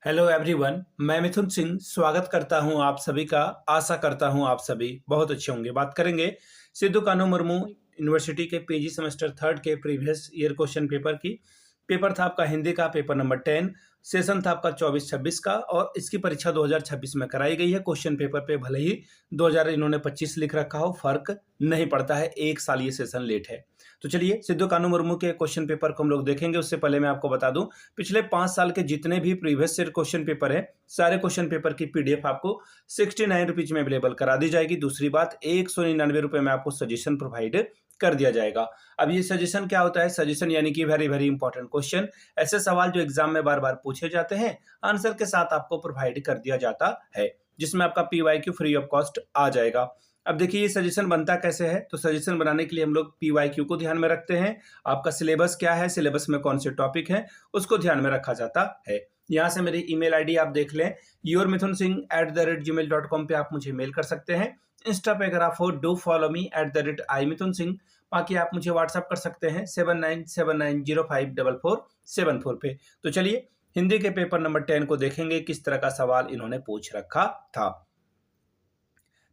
Hello everyone, मैं मिथुन सिंह स्वागत करता हूं आप सभी का। आशा करता हूं आप सभी बहुत अच्छे होंगे। बात करेंगे सिद्धू कान्हू मुर्मू यूनिवर्सिटी के पीजी सेमेस्टर थर्ड के प्रीवियस ईयर क्वेश्चन पेपर की। पेपर था आपका हिंदी का, पेपर नंबर 10। सेशन था आपका 24-26 का और इसकी परीक्षा 2026 में कराई गई है। क्वेश्चन पेपर पे भले ही 2000 इन्होंने 25 लिख रखा हो, फर्क नहीं पड़ता है, एक साल ये सेशन लेट है। तो चलिए सिद्धू कान्हू मुर्मू के क्वेश्चन पेपर को हम लोग देखेंगे। उससे पहले मैं आपको बता दूं, पिछले 5 साल के जितने भी प्रीवियस ईयर क्वेश्चन पेपर है, सारे क्वेश्चन पेपर की पीडीएफ आपको 69 रुपीज में अवेलेबल करा दी जाएगी। दूसरी बात, 199 रुपए में आपको सजेशन प्रोवाइड कर दिया जाएगा। अब ये सजेशन क्या होता है? सजेशन यानी कि वेरी वेरी इंपॉर्टेंट क्वेश्चन, ऐसे सवाल जो एग्जाम में बार बार पूछे जाते हैं, आंसर के साथ आपको प्रोवाइड कर दिया जाता है, जिसमें आपका पीवाईक्यू फ्री ऑफ कॉस्ट आ जाएगा। अब देखिए ये सजेशन बनता कैसे है। तो सजेशन बनाने के लिए हम लोग पीवाईक्यू को ध्यान में रखते हैं। आपका सिलेबस क्या है, सिलेबस में कौन से टॉपिक है, उसको ध्यान में रखा जाता है। यहाँ से मेरी ईमेल आईडी आप देख लें, yourmithunsingh@gmail.com पे आप मुझे मेल कर सकते हैं। इंस्टा पे अगर आप हो, डू फॉलो मी @imithunsingh। बाकी आप मुझे व्हाट्सअप कर सकते हैं 7979054474 पे। तो चलिए हिंदी के पेपर नंबर 10 को देखेंगे, किस तरह का सवाल इन्होंने पूछ रखा था।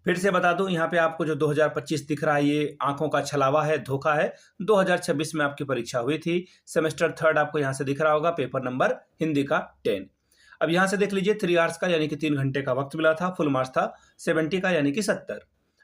फिर से बता दूं, यहाँ पे आपको जो 2025 दिख रहा है ये आंखों का छलावा है, धोखा है। 2026 में आपकी परीक्षा हुई थी, सेमेस्टर थर्ड आपको यहाँ से दिख रहा होगा, पेपर नंबर हिंदी का 10। अब यहाँ से देख लीजिए 3 आवर्स का यानी कि 3 घंटे का वक्त मिला था, फुल मार्क्स था 70 का यानी कि 70।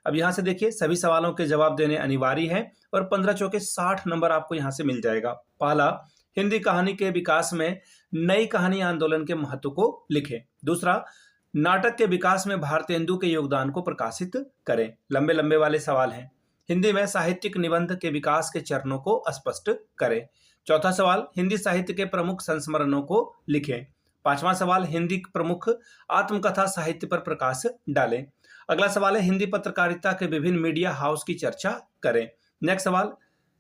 अब यहाँ से देखिए सभी सवालों के जवाब देने अनिवार्य है और 15 चौके 60 नंबर आपको यहाँ से मिल जाएगा। पहला, हिंदी कहानी के विकास में नई कहानी आंदोलन के महत्व को लिखें। दूसरा, नाटक के विकास में भारतेंदु के योगदान को प्रकाशित करें। लंबे लंबे वाले सवाल हैं। हिंदी में साहित्यिक निबंध के विकास के चरणों को स्पष्ट करें। चौथा सवाल, हिंदी साहित्य के प्रमुख संस्मरणों को लिखें। पांचवा सवाल, हिंदी प्रमुख आत्मकथा साहित्य पर प्रकाश डालें। अगला सवाल है, हिंदी पत्रकारिता के विभिन्न मीडिया हाउस की चर्चा करें। नेक्स्ट सवाल,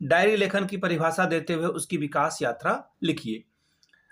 डायरी लेखन की परिभाषा देते हुए उसकी विकास यात्रा लिखिए।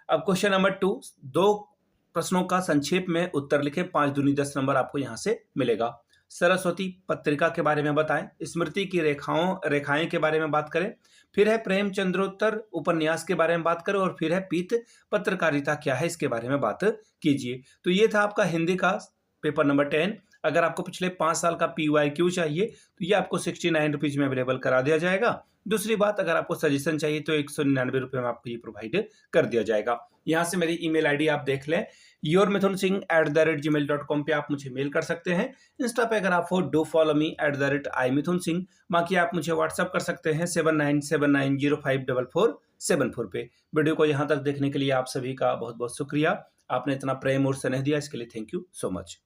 अब क्वेश्चन नंबर 2, 2 प्रश्नों का संक्षेप में उत्तर लिखें। 5 दूनी 10 नंबर आपको यहां से मिलेगा। सरस्वती पत्रिका के बारे में बताएं। स्मृति की रेखाएं के बारे में बात करें। फिर है प्रेमचंद्रोत्तर उपन्यास के बारे में बात करें और फिर है पीत पत्रकारिता क्या है, इसके बारे में बात कीजिए। तो ये था आपका हिंदी का पेपर नंबर 10। अगर आपको पिछले 5 साल का पीवाईक्यू चाहिए तो ये आपको 69 रुपीज में अवेलेबल करा दिया जाएगा। दूसरी बात, अगर आपको सजेशन चाहिए तो 199 रुपए में आपको ये प्रोवाइड कर दिया जाएगा। यहाँ से मेरी ईमेल आईडी आप देख लें, yourmithunsingh@gmail.com पे आप मुझे मेल कर सकते हैं। इंस्टा पे अगर आप हो, डू फॉलो मी @imithunsingh। बाकी आप मुझे व्हाट्सअप कर सकते हैं 7979054474 पे। वीडियो को यहाँ तक देखने के लिए आप सभी का बहुत बहुत शुक्रिया। आपने इतना प्रेम और स्नेह दिया, इसके लिए थैंक यू सो मच।